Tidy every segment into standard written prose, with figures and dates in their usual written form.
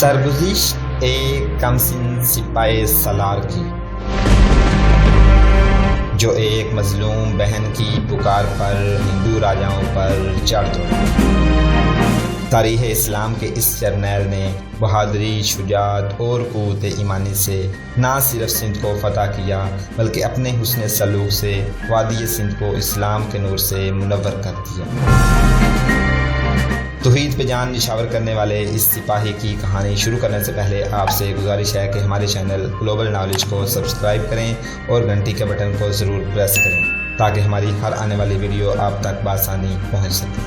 سرگزشت ایک کمسن سپاہی سالار کی، جو ایک مظلوم بہن کی پکار پر ہندو راجاؤں پر چڑھ دوڑا۔ تاریخ اسلام کے اس جرنیل نے بہادری، شجاعت اور قوت ایمانی سے نہ صرف سندھ کو فتح کیا بلکہ اپنے حسن سلوک سے وادی سندھ کو اسلام کے نور سے منور کر دیا۔ توحید پہ جان نشاور کرنے والے اس سپاہی کی کہانی شروع کرنے سے پہلے آپ سے گزارش ہے کہ ہمارے چینل گلوبل نالج کو سبسکرائب کریں اور گھنٹی کے بٹن کو ضرور پریس کریں تاکہ ہماری ہر آنے والی ویڈیو آپ تک بآسانی پہنچ سکے۔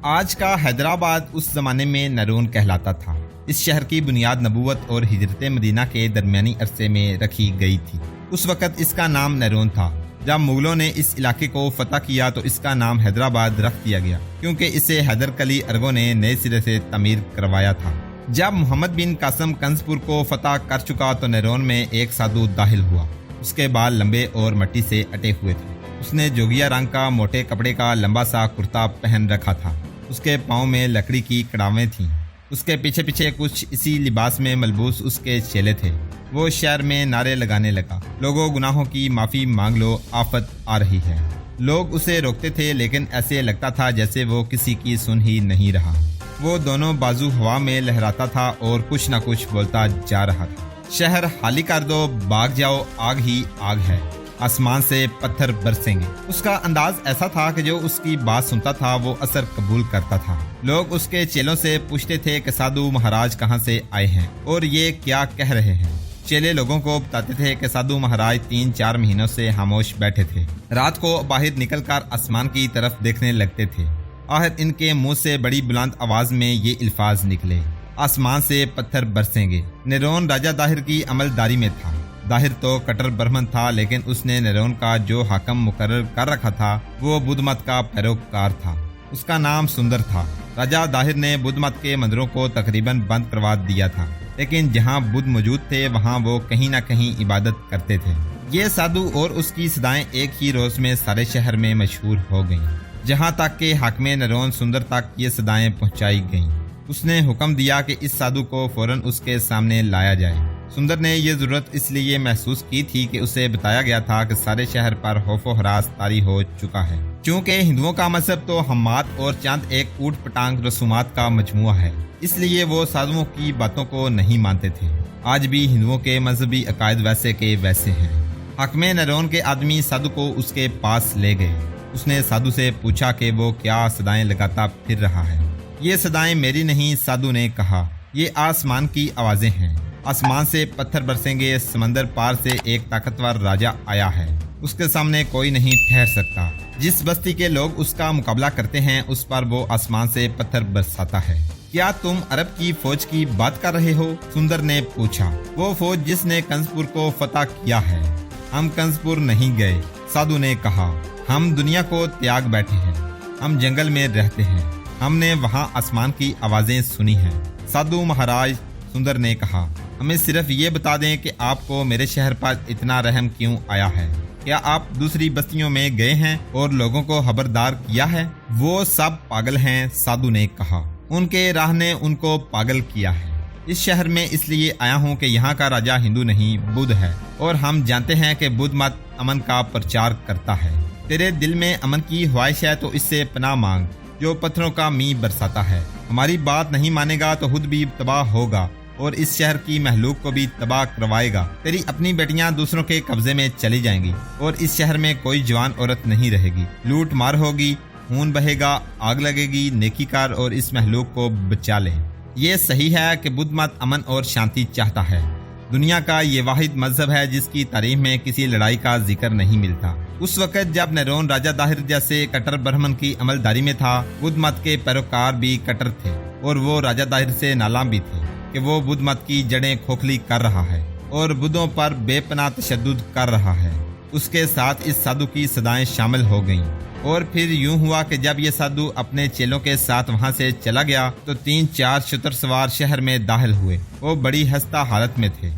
آج کا حیدرآباد اس زمانے میں نرون کہلاتا تھا۔ اس شہر کی بنیاد نبوت اور ہجرت مدینہ کے درمیانی عرصے میں رکھی گئی تھی۔ اس وقت اس کا نام نرون تھا۔ جب مغلوں نے اس علاقے کو فتح کیا تو اس کا نام حیدرآباد رکھ دیا گیا، کیونکہ اسے حیدر قلی ارغو نے نئے سرے سے تعمیر کروایا تھا۔ جب محمد بن قاسم کنز پور کو فتح کر چکا تو نرون میں ایک سادھو داخل ہوا۔ اس کے بال لمبے اور مٹی سے اٹے ہوئے تھے۔ اس نے جوگیا رنگ کا موٹے کپڑے کا لمبا سا کرتا پہن رکھا تھا۔ اس کے پاؤں میں لکڑی کی کڑاویں تھیں۔ اس کے پیچھے پیچھے کچھ اسی لباس میں ملبوس اس کے چیلے تھے۔ وہ شہر میں نعرے لگانے لگا، لوگوں گناہوں کی معافی مانگ لو، آفت آ رہی ہے۔ لوگ اسے روکتے تھے لیکن ایسے لگتا تھا جیسے وہ کسی کی سن ہی نہیں رہا۔ وہ دونوں بازو ہوا میں لہراتا تھا اور کچھ نہ کچھ بولتا جا رہا تھا۔ شہر خالی کر دو، بھاگ جاؤ، آگ ہی آگ ہے، آسمان سے پتھر برسیں گے۔ اس کا انداز ایسا تھا کہ جو اس کی بات سنتا تھا وہ اثر قبول کرتا تھا۔ لوگ اس کے چیلوں سے پوچھتے تھے کہ سادھو مہاراج کہاں سے آئے ہیں اور یہ کیا کہہ رہے ہیں۔ چیلے لوگوں کو بتاتے تھے کہ سادھو مہاراج 3-4 مہینوں سے خاموش بیٹھے تھے۔ رات کو باہر نکل کر آسمان کی طرف دیکھنے لگتے تھے۔ آخر ان کے منہ سے بڑی بلند آواز میں یہ الفاظ نکلے، آسمان سے پتھر برسیں گے۔ نرون راجہ داہر کی عملداری میں تھا۔ داہر تو کٹر برہمن تھا لیکن اس نے نرون کا جو حاکم مقرر کر رکھا تھا وہ بدھ مت کا پیروکار تھا۔ اس کا نام سندر تھا۔ راجہ داہر نے بدھ مت کے مندروں کو تقریباً بند کروا دیا تھا، لیکن جہاں بدھ موجود تھے وہاں وہ کہیں نہ کہیں عبادت کرتے تھے۔ یہ سادھو اور اس کی صدائیں ایک ہی روز میں سارے شہر میں مشہور ہو گئیں، جہاں تک کہ حاکم نرون سندر تک یہ صدائیں پہنچائی گئیں۔ اس نے حکم دیا کہ اس سادھو کو فوراً اس کے سامنے لایا جائے۔ سندر نے یہ ضرورت اس لیے محسوس کی تھی کہ اسے بتایا گیا تھا کہ سارے شہر پر خوف و ہراس طاری ہو چکا ہے۔ چونکہ ہندوؤں کا مذہب تو ہمات اور چند ایک اوٹ پٹانگ رسومات کا مجموعہ ہے، اس لیے وہ سادھوؤں کی باتوں کو نہیں مانتے تھے۔ آج بھی ہندوؤں کے مذہبی عقائد ویسے کے ویسے ہیں۔ حاکم نرون کے آدمی سادھو کو اس کے پاس لے گئے۔ اس نے سادھو سے پوچھا کہ وہ کیا صدائیں لگاتا پھر رہا ہے۔ یہ صدائیں میری نہیں، سادھو نے کہا، یہ آسمان کی آوازیں ہیں۔ آسمان سے پتھر برسیں گے، سمندر پار سے ایک طاقتور راجہ آیا ہے، اس کے سامنے کوئی نہیں ٹھہر سکتا۔ جس بستی کے لوگ اس کا مقابلہ کرتے ہیں اس پر وہ آسمان سے پتھر برساتا ہے۔ کیا تم عرب کی فوج کی بات کر رہے ہو؟ سندر نے پوچھا۔ وہ فوج جس نے کنز پور کو فتح کیا ہے۔ ہم کنز پور نہیں گئے، سادھو نے کہا، ہم دنیا کو تیاگ بیٹھے ہیں، ہم جنگل میں رہتے ہیں، ہم نے وہاں آسمان کی آوازیں سنی ہیں۔ سادھو مہاراج، سندر نے کہا، ہمیں صرف یہ بتا دیں کہ آپ کو میرے شہر پر اتنا رحم کیوں آیا ہے؟ کیا آپ دوسری بستیوں میں گئے ہیں اور لوگوں کو خبردار کیا ہے؟ وہ سب پاگل ہیں، سادھو نے کہا، ان کے راہ نے ان کو پاگل کیا ہے۔ اس شہر میں اس لیے آیا ہوں کہ یہاں کا راجہ ہندو نہیں بدھ ہے، اور ہم جانتے ہیں کہ بدھ مت امن کا پرچار کرتا ہے۔ تیرے دل میں امن کی خواہش ہے تو اس سے پناہ مانگ جو پتھروں کا می برساتا ہے۔ ہماری بات نہیں مانے گا تو خود بھی تباہ ہوگا اور اس شہر کی مخلوق کو بھی تباہ کروائے گا۔ تیری اپنی بیٹیاں دوسروں کے قبضے میں چلی جائیں گی اور اس شہر میں کوئی جوان عورت نہیں رہے گی۔ لوٹ مار ہوگی، خون بہے گا، آگ لگے گی، نیکی کار اور اس مخلوق کو بچا لے۔ یہ صحیح ہے کہ بدھ مت امن اور شانتی چاہتا ہے۔ دنیا کا یہ واحد مذہب ہے جس کی تاریخ میں کسی لڑائی کا ذکر نہیں ملتا۔ اس وقت جب نرون راجہ داہر جیسے کٹر برہمن کی عملداری میں تھا، بدھ مت کے پیروکار بھی کٹر تھے اور وہ راجہ داہر سے نالاں بھی تھے کہ وہ بدھ مت کی جڑیں کھوکھلی کر رہا ہے اور بدھوں پر بے پناہ تشدد کر رہا ہے۔ اس کے ساتھ اس سادھو کی صدائیں شامل ہو گئیں، اور پھر یوں ہوا کہ جب یہ سادھو اپنے چیلوں کے ساتھ وہاں سے چلا گیا تو 3-4 شتر سوار شہر میں داخل ہوئے۔ وہ بڑی ہستہ حالت میں تھے،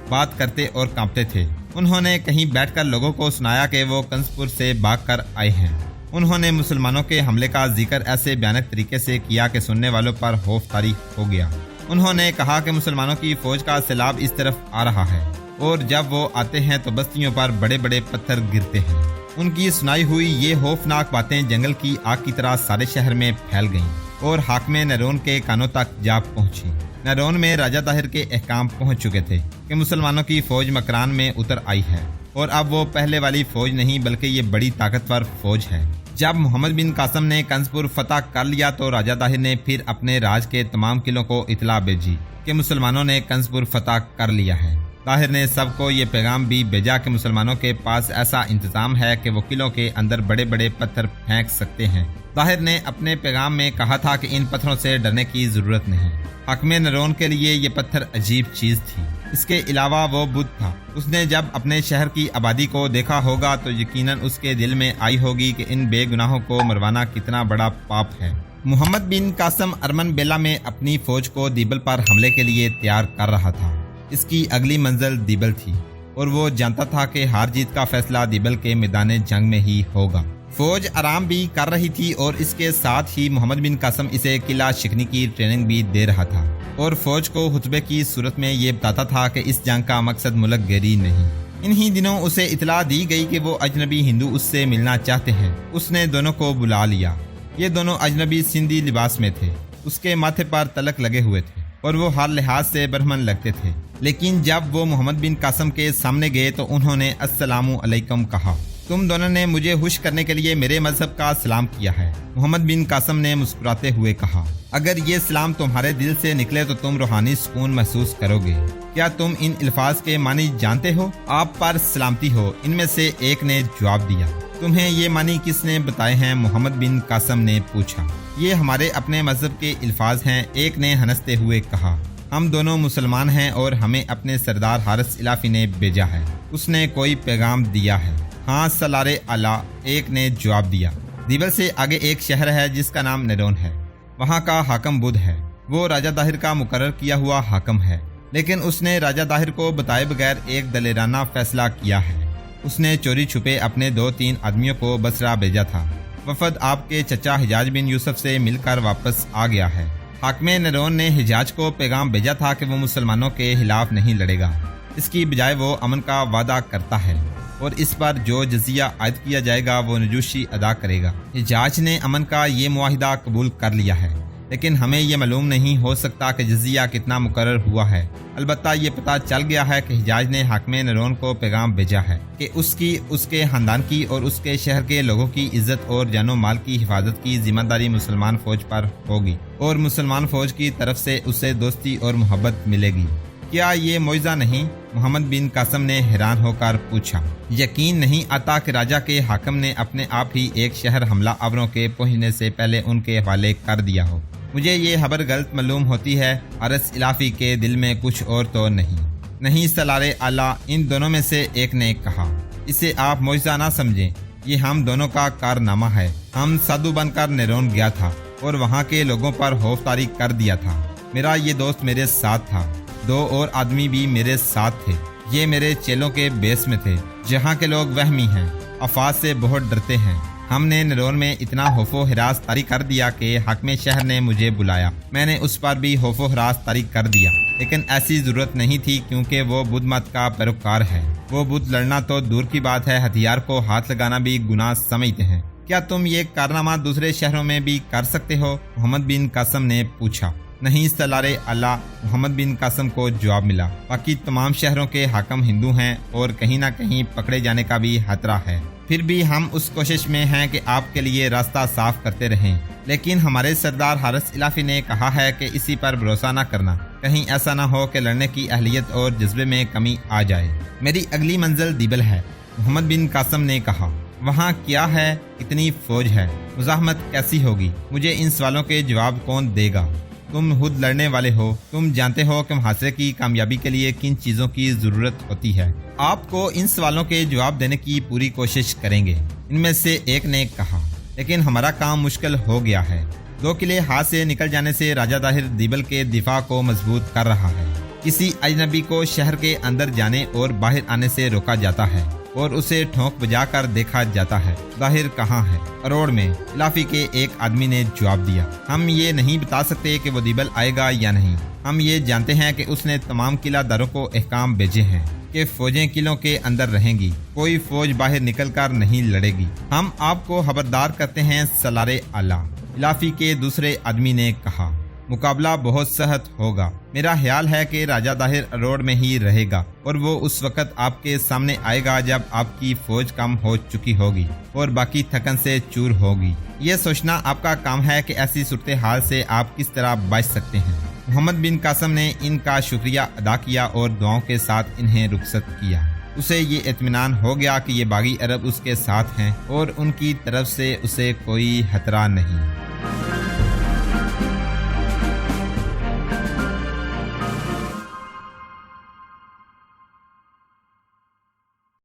بات کرتے اور کانپتے تھے۔ انہوں نے کہیں بیٹھ کر لوگوں کو سنایا کہ وہ کنزپور سے بھاگ کر آئے ہیں۔ انہوں نے مسلمانوں کے حملے کا ذکر ایسے بھیانک طریقے سے کیا کہ سننے والوں پر خوف طاری ہو گیا۔ انہوں نے کہا کہ مسلمانوں کی فوج کا سیلاب اس طرف آ رہا ہے اور جب وہ آتے ہیں تو بستیوں پر بڑے بڑے پتھر گرتے ہیں۔ ان کی سنائی ہوئی یہ خوفناک باتیں جنگل کی آگ کی طرح سارے شہر میں پھیل گئیں اور حاکم نرون کے کانوں تک جا پہنچی۔ نرون میں راجہ طاہر کے احکام پہنچ چکے تھے کہ مسلمانوں کی فوج مکران میں اتر آئی ہے اور اب وہ پہلے والی فوج نہیں بلکہ یہ بڑی طاقتور فوج ہے۔ جب محمد بن قاسم نے کنزپور فتح کر لیا تو راجہ طاہر نے پھر اپنے راج کے تمام قلعوں کو اطلاع بھیجی کہ مسلمانوں نے کنزپور فتح کر لیا ہے۔ طاہر نے سب کو یہ پیغام بھی بھیجا کہ مسلمانوں کے پاس ایسا انتظام ہے کہ وہ قلعوں کے اندر بڑے بڑے پتھر پھینک سکتے ہیں۔ طاہر نے اپنے پیغام میں کہا تھا کہ ان پتھروں سے ڈرنے کی ضرورت نہیں۔ حاکم نرون کے لیے یہ پتھر عجیب چیز تھی۔ اس کے علاوہ وہ بدھ تھا۔ اس نے جب اپنے شہر کی آبادی کو دیکھا ہوگا تو یقیناً اس کے دل میں آئی ہوگی کہ ان بے گناہوں کو مروانا کتنا بڑا پاپ ہے۔ محمد بن قاسم ارمن بیلا میں اپنی فوج کو دیبل پر حملے کے لیے تیار کر رہا تھا۔ اس کی اگلی منزل دیبل تھی اور وہ جانتا تھا کہ ہار جیت کا فیصلہ دیبل کے میدان جنگ میں ہی ہوگا۔ فوج آرام بھی کر رہی تھی اور اس کے ساتھ ہی محمد بن قاسم اسے قلعہ شکنی کی ٹریننگ بھی دے رہا تھا اور فوج کو خطبے کی صورت میں یہ بتاتا تھا کہ اس جنگ کا مقصد ملک گیری نہیں۔ انہی دنوں اسے اطلاع دی گئی کہ وہ اجنبی ہندو اس سے ملنا چاہتے ہیں۔ اس نے دونوں کو بلا لیا۔ یہ دونوں اجنبی سندھی لباس میں تھے۔ اس کے ماتھے پر تلک لگے ہوئے تھے اور وہ ہر لحاظ سے برہمن لگتے تھے، لیکن جب وہ محمد بن قاسم کے سامنے گئے تو انہوں نے السلام علیکم کہا۔ تم دونوں نے مجھے خوش کرنے کے لیے میرے مذہب کا سلام کیا ہے۔ محمد بن قاسم نے مسکراتے ہوئے کہا، اگر یہ سلام تمہارے دل سے نکلے تو تم روحانی سکون محسوس کرو گے۔ کیا تم ان الفاظ کے معنی جانتے ہو؟ آپ پر سلامتی ہو، ان میں سے ایک نے جواب دیا۔ تمہیں یہ معنی کس نے بتائے ہیں؟ محمد بن قاسم نے پوچھا۔ یہ ہمارے اپنے مذہب کے الفاظ ہیں، ایک نے ہنستے ہوئے کہا۔ ہم دونوں مسلمان ہیں اور ہمیں اپنے سردار حارث الافی نے بھیجا ہے۔ اس نے کوئی پیغام دیا ہے؟ ہاں سالار اعلیٰ، ایک نے جواب دیا۔ دیبل سے آگے ایک شہر ہے جس کا نام نرون ہے۔ وہاں کا حاکم بدھ ہے۔ وہ راجہ طاہر کا مقرر کیا ہوا حاکم ہے، لیکن اس نے راجہ طاہر کو بتائے بغیر ایک دلیرانہ فیصلہ کیا ہے۔ اس نے چوری چھپے اپنے 2-3 آدمیوں کو بصرہ بھیجا تھا۔ وفد آپ کے چچا حجاج بن یوسف سے مل کر واپس آ گیا ہے۔ حاکم نرون نے حجاج کو پیغام بھیجا تھا کہ وہ مسلمانوں کے خلاف نہیں لڑے گا، اس کی بجائے وہ امن کا وعدہ کرتا ہے اور اس پر جو جزیہ عائد کیا جائے گا وہ نجوشی ادا کرے گا۔ حجاج نے امن کا یہ معاہدہ قبول کر لیا ہے، لیکن ہمیں یہ معلوم نہیں ہو سکتا کہ جزیہ کتنا مقرر ہوا ہے۔ البتہ یہ پتہ چل گیا ہے کہ حجاج نے حاکم نرون کو پیغام بھیجا ہے کہ اس کی، اس کے خاندان کی اور اس کے شہر کے لوگوں کی عزت اور جان و مال کی حفاظت کی ذمہ داری مسلمان فوج پر ہوگی اور مسلمان فوج کی طرف سے اسے دوستی اور محبت ملے گی۔ کیا یہ معجزہ نہیں؟ محمد بن قاسم نے حیران ہو کر پوچھا۔ یقین نہیں آتا کہ راجہ کے حاکم نے اپنے آپ ہی ایک شہر حملہ آوروں کے پہنچنے سے پہلے ان کے حوالے کر دیا ہو۔ مجھے یہ خبر غلط معلوم ہوتی ہے۔ حارث الافی کے دل میں کچھ اور تو نہیں سالار اعلیٰ، ان دونوں میں سے ایک نے کہا۔ اسے آپ معجزہ نہ سمجھیں، یہ ہم دونوں کا کارنامہ ہے۔ ہم سادھو بن کر نرون گیا تھا اور وہاں کے لوگوں پر خوف طاری کر دیا تھا۔ میرا یہ دوست میرے ساتھ تھا، 2 اور آدمی بھی میرے ساتھ تھے۔ یہ میرے چیلوں کے بیس میں تھے۔ جہاں کے لوگ وہمی ہیں، افواج سے بہت ڈرتے ہیں۔ ہم نے نرون میں اتنا خوف و ہراس طاری کر دیا کہ حاکم شہر نے مجھے بلایا۔ میں نے اس پر بھی خوف و ہراس طاری کر دیا، لیکن ایسی ضرورت نہیں تھی کیونکہ وہ بدھ مت کا پیروکار ہے۔ وہ بدھ لڑنا تو دور کی بات ہے، ہتھیار کو ہاتھ لگانا بھی گناہ سمجھتے ہیں۔ کیا تم یہ کارنامہ دوسرے شہروں میں بھی کر سکتے ہو؟ محمد بن قاسم نے پوچھا۔ نہیں سالار اعلیٰ، محمد بن قاسم کو جواب ملا۔ باقی تمام شہروں کے حاکم ہندو ہیں اور کہیں نہ کہیں پکڑے جانے کا بھی خطرہ ہے۔ پھر بھی ہم اس کوشش میں ہیں کہ آپ کے لیے راستہ صاف کرتے رہیں، لیکن ہمارے سردار حارث الافی نے کہا ہے کہ اسی پر بھروسہ نہ کرنا، کہیں ایسا نہ ہو کہ لڑنے کی اہلیت اور جذبے میں کمی آ جائے۔ میری اگلی منزل دیبل ہے، محمد بن قاسم نے کہا۔ وہاں کیا ہے؟ اتنی فوج ہے، مزاحمت کیسی ہوگی؟ مجھے ان سوالوں کے جواب کون دے گا؟ تم خود لڑنے والے ہو، تم جانتے ہو کہ محاصرے کی کامیابی کے لیے کن چیزوں کی ضرورت ہوتی ہے۔ آپ کو ان سوالوں کے جواب دینے کی پوری کوشش کریں گے، ان میں سے ایک نے کہا۔ لیکن ہمارا کام مشکل ہو گیا ہے۔ 2 قلعے ہاتھ سے نکل جانے سے راجہ طاہر دیبل کے دفاع کو مضبوط کر رہا ہے۔ کسی اجنبی کو شہر کے اندر جانے اور باہر آنے سے روکا جاتا ہے اور اسے ٹھونک بجا کر دیکھا جاتا ہے۔ ظاہر کہاں ہے؟ اروڑ میں، علافی کے ایک آدمی نے جواب دیا۔ ہم یہ نہیں بتا سکتے کہ وہ دیبل آئے گا یا نہیں، ہم یہ جانتے ہیں کہ اس نے تمام قلعہ داروں کو احکام بھیجے ہیں کہ فوجیں قلعوں کے اندر رہیں گی، کوئی فوج باہر نکل کر نہیں لڑے گی۔ ہم آپ کو خبردار کرتے ہیں سالار اعلیٰ، علافی کے دوسرے آدمی نے کہا۔ مقابلہ بہت سخت ہوگا۔ میرا خیال ہے کہ راجہ طاہر اروڑ میں ہی رہے گا اور وہ اس وقت آپ کے سامنے آئے گا جب آپ کی فوج کم ہو چکی ہوگی اور باقی تھکن سے چور ہوگی۔ یہ سوچنا آپ کا کام ہے کہ ایسی صورتحال سے آپ کس طرح بچ سکتے ہیں۔ محمد بن قاسم نے ان کا شکریہ ادا کیا اور دعاؤں کے ساتھ انہیں رخصت کیا۔ اسے یہ اطمینان ہو گیا کہ یہ باغی عرب اس کے ساتھ ہیں اور ان کی طرف سے اسے کوئی خطرہ نہیں۔